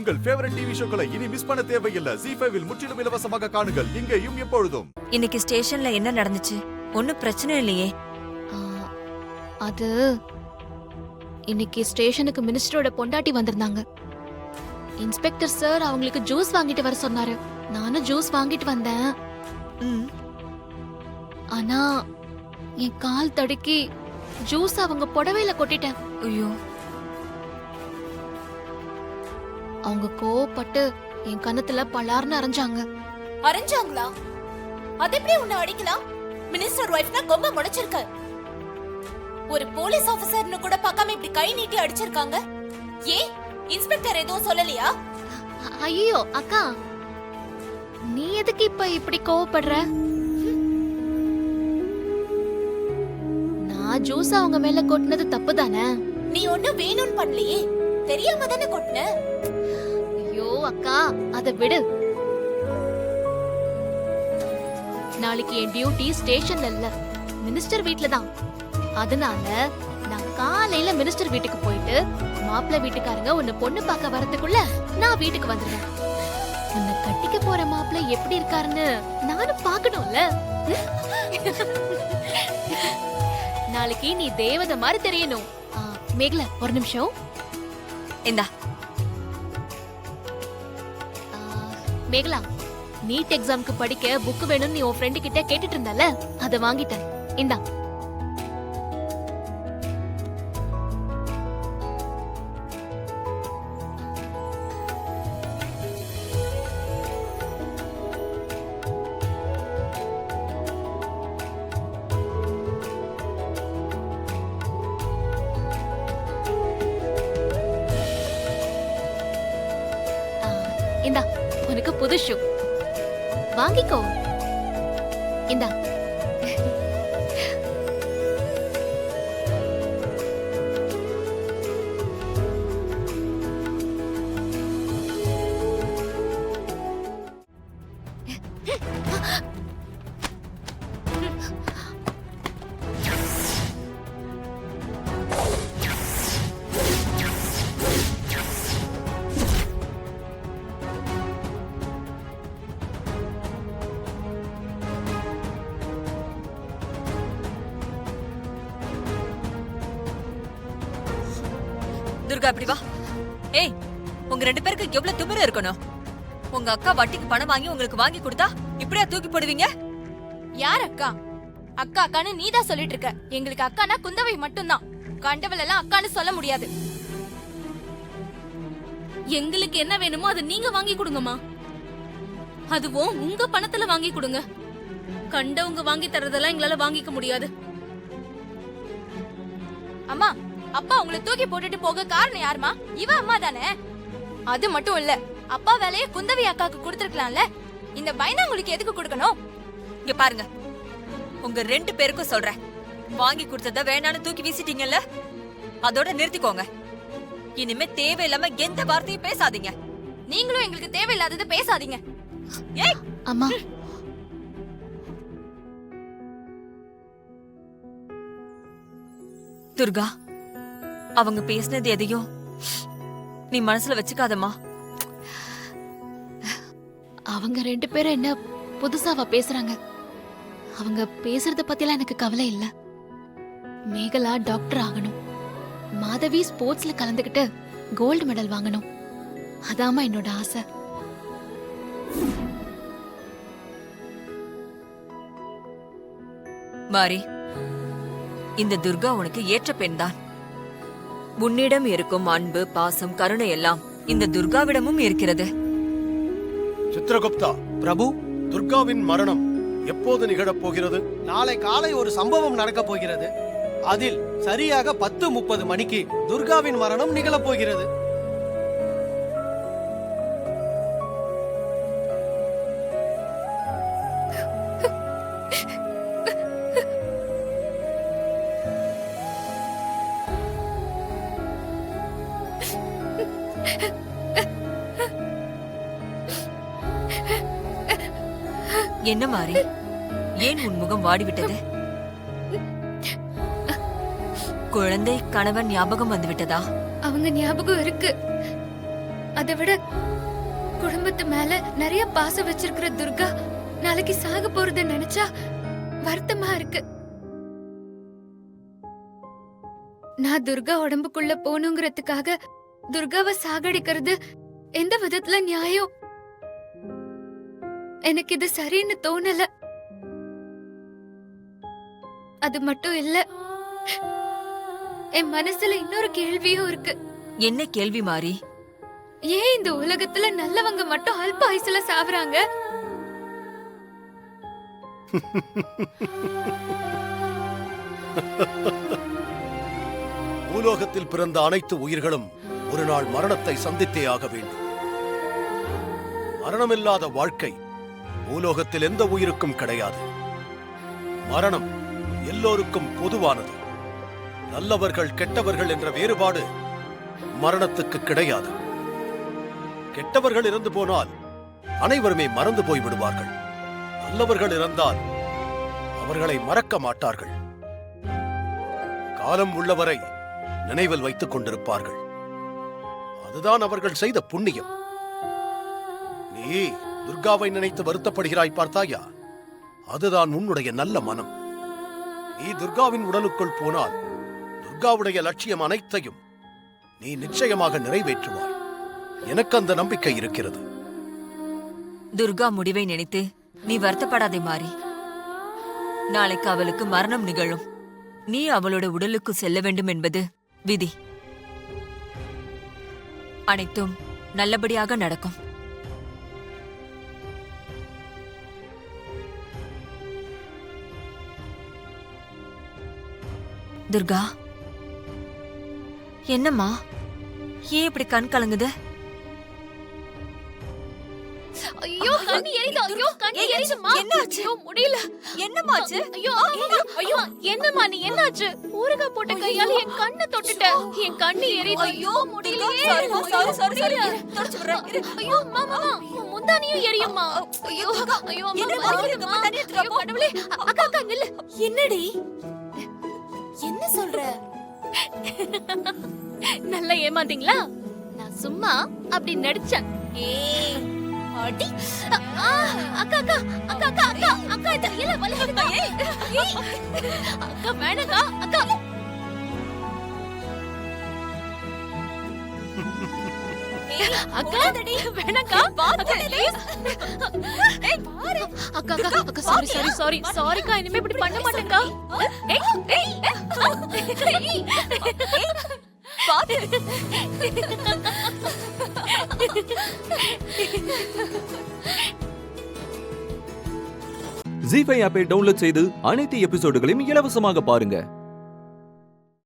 உங்கள் favourite TV ஷோக்களை இனி miss பண்ண தேவையில்லை. ஜீ5 இல் முற்றிலும் இலவசமாக காணுங்கள், இங்கேயும் எப்பொழுதும். இன்னைக்கு ஸ்டேஷன்ல என்ன நடந்துச்சு? ஒன்னும் பிரச்சனை இல்லையே? அது இன்னைக்கு ஸ்டேஷனுக்கு மினிஸ்டரோட பொண்டாட்டி வந்திருந்தாங்க. இன்ஸ்பெக்டர் சார் அவங்களுக்கு ஜூஸ் வாங்கிட்டு வர சொன்னாரு. நானும் ஜூஸ் வாங்கிட்டு வந்தேன். ஆனா என் கால் தடுக்கி ஜூஸ் அவங்க புடவையில கொட்டிட்டேன். ஐயோ! அவங்க கோவப்பட்டு என் கன்னத்துல பலார்னு அரைஞ்சாங்க. அரைஞ்சாங்களா? அது எப்படி உன்னை அடிக்கலாம்? மினிஸ்டர் வைஃப்னா கொம்ப முளைச்சிருக்க. ஒரு போலீஸ் ஆபீசர்னு கூட பார்க்காம இப்படி கை நீட்டி அடிச்சிருக்காங்க. ஏன் இன்ஸ்பெக்டர் எதுவும் சொல்லலையா? ஐயோ அக்கா, நீ எதுக்கு இப்ப இப்படி கோவப்படுற? நான் ஜூஸ் அவங்க மேல கொட்டினது தப்பு தானே? நீ ஒண்ணும் வேணும்னு பண்ணலையே, தெரியாம தானே கொட்டின. ஐயோ அக்கா, அத விடு. நாளைக்கு என் டியூட்டி ஸ்டேஷன்ல இல்ல, மினிஸ்டர் வீட்ல தான். அதனால நான் காலையில மினிஸ்டர் வீட்டுக்கு போயிட்டு மாப்பிள்ளை வீட்டுக்காரங்க உன்னை பொண்ணு பார்க்க வரதுக்குள்ள நான் வீட்டுக்கு வந்துடுவேன். உன்னை கட்டிக்க போற மாப்பிள்ளை எப்படி இருக்காருன்னு நானும் பார்க்கணும்ல. நாளைக்கு நீ தேவதை மாதிரி தெரியணும். மேகலா, ஒரு நிமிஷம். இந்தா. மேகலா, நீட் எக்ஸாம்க்கு படிக்க புக் வேணும்னு நீ உன் ஃப்ரெண்டு கிட்ட கேட்டுட்டு இருந்தால, அத வாங்கிட்டேன். இந்தா. இந்தா, உனக்கு புது ஷூ வாங்கிக்கோ. இந்தா. துர்கா, அப்படி வா. ஏய், உங்க ரெண்டு பேருக்கு எவ்வளவு திமிரு இருக்கணும்? உங்க அக்கா வட்டிக்கு பணம் வாங்கி உங்களுக்கு வாங்கி கொடுத்தா இப்படியா தூக்கி போடுவீங்க? யார் அக்கா? அக்கா அக்கான்னு நீதான் சொல்லிட்டு இருக்க. எங்களுக்கு அக்கானா குந்தவை மட்டும்தான். கண்டவள் எல்லாம் அக்கான்னு சொல்ல முடியாது. எங்களுக்கு என்ன வேணுமோ அதை நீங்க வாங்கி கொடுங்கம்மா. அதுவும் உங்க பணத்துல வாங்கி கொடுங்க. கண்டவங்க வாங்கி தரதெல்லாம் எங்களால வாங்கிக்க முடியாது. அம்மா, அப்பா உங்களை தூக்கி போட்டுட்டு போக காரணம் யாருமா? இவ அம்மா தானே. அது மட்டும் இல்ல, அப்பா வேலையை குந்தவி அக்காக்கு கொடுத்துருக்கலாம்ல. இந்த பயனா உங்களுக்கு எதுக்கு கொடுக்கணும்? இங்க பாருங்க, உங்க ரெண்டு பேருக்கும் சொல்றேன், வாங்கி கொடுத்தத வேணான்னு தூக்கி வீசிட்டீங்கல்ல, அதோட நிறுத்திக்கோங்க. இனிமே தேவையில்லாம எந்த வார்த்தையும் பேசாதீங்க. நீங்களும் எங்களுக்கு தேவையில்லாதது பேசாதீங்க. ஏய் அம்மா, துர்கா, அவங்க பேசினது எதையும் நீ மனசுல வச்சுக்காதம்மா. அவங்க ரெண்டு பேரும் என்ன புதுசாவா பேசுறாங்க? அவங்க பேசுறத பத்திலாம் எனக்கு கவலை இல்ல. மேகலா டாக்டர் ஆகணும், மாதவி ஸ்போர்ட்ஸ்ல கலந்துக்கிட்டு கோல்டு மெடல் வாங்கணும். அதாமா என்னோட ஆசை. மாரி, இந்த துர்கா உனக்கு ஏற்ற பெண் தான். உன்னிடம் இருக்கும் அன்பு, பாசம், கருணை எல்லாம் இந்த துர்காவிடமும் இருக்கிறது. சித்ரகுப்தா பிரபு, துர்காவின் மரணம் எப்போது நிகழப் போகிறது? நாளை காலை ஒரு சம்பவம் நடக்கப் போகிறது. அதில் சரியாக 10:30 மணிக்கு துர்காவின் மரணம் நிகழப் போகிறது. என்ன மாறி, ஏன் உன் முகம் வாடிவிட்டது? குழந்தை, கணவன் ஞாபகம் வந்துவிட்டதா? அவங்க ஞாபகம் இருக்கு. அதை விட குடும்பத்து மேல நிறைய பாசம் வச்சிருக்கிற துர்கா நாளைக்கு சாக போறத நினைச்சா வருத்தமா இருக்கு. நான் துர்கா உடம்புக்குள்ள போகணுங்கிறதுக்காக துர்காவை சாகடிக்கிறது எந்த விதத்துல நியாயம்? எனக்கு இது சரின்னு தோணல. அது மட்டும் இல்ல, என் மனசுல இன்னொரு கேள்வியும் இருக்கு. என்ன கேள்வி மாறி? ஏன் இந்த உலகத்துல நல்லவங்க மட்டும் அல்ப ஆயுசுல சாவறாங்க? பூலோகத்தில் பிறந்த அனைத்து உயிர்களும் ஒரு நாள் மரணத்தை சந்தித்தே ஆக வேண்டும். மரணமில்லாத வாழ்க்கை பூலோகத்தில் எந்த உயிருக்கும் கிடையாது. மரணம் எல்லோருக்கும் பொதுவானது. நல்லவர்கள் கெட்டவர்கள் என்ற வேறுபாடு மரணத்துக்கு கிடையாது. கெட்டவர்கள் இறந்து போனால் அனைவருமே மறந்து போய் விடுவார்கள். நல்லவர்கள் இறந்தால் அவர்களை மறக்க மாட்டார்கள். காலம் உள்ளவரை நினைவில் வைத்துக் கொண்டிருப்பார்கள். அதுதான் அவர்கள் செய்த புண்ணியம். நீ துர்காவை நினைத்து வருத்தப்படுகிறாய் பார்த்தாயா? அதுதான் உன்னுடைய நல்ல மனம். நீ துர்காவின் உடலுக்குள் போனால் துர்காவுடைய லட்சியம் அனைத்தையும் நீ நிச்சயமாக நிறைவேற்றுவாய். எனக்கு அந்த நம்பிக்கை இருக்கிறது. துர்கா முடிவை நினைத்து நீ வருத்தப்படாதே மாறி. நாளைக்கு அவளுக்கு மரணம் நிகழும். நீ அவளோட உடலுக்கு செல்ல வேண்டும் என்பது விதி. அனைத்தும் நல்லபடியாக நடக்கும். துர்கா, என்னம்மா, ஏன் இப்படி கண் கலங்குது? ஐயோ கண்ணு எரியுது. ஐயோ கண்ணு எரியுதுமா. என்னாச்சு? ஐயோ முடியல. என்னமாச்சு? ஐயோ ஐயோ என்னம்மா நீ என்னாச்சு? ஊறுகாய் போட்ட கையால என் கண்ணை தொட்டுட்ட. என் கண்ணு எரியுது. ஐயோ முடியலையே. ஐயோ மாமா உன் முந்தானியும் எரியுமா? ஐயோ ஐயோ அம்மா கடவுளே. அக்கா அக்கா நில்லு. என்னடி என்ன சொல்ற? நல்லா ஏமாந்தீங்களா? நான் சும்மா அப்படி நடிச்சேன். ஏய் அடி. அக்கா அக்கா அக்கா அக்கா அக்கா அக்கா இது இல்ல வலிக்குதுக்கா. ஏய் அக்கா வேணாக்கா அக்கா. அக்கா வேணாக்கா. அக்கா ப்ளீஸ். ஏய் பாரு. அக்கா அக்கா அக்கா சாரி சாரி சாரி சாரிக்கா. இனிமே இப்படி பண்ண மாட்டேன்க்கா. ஏய் ஏய் பாத்து. ஜீ5 ஆப்பை டவுன்லோட் செய்து அனைத்து எபிசோடுகளையும் இலவசமாக பாருங்க.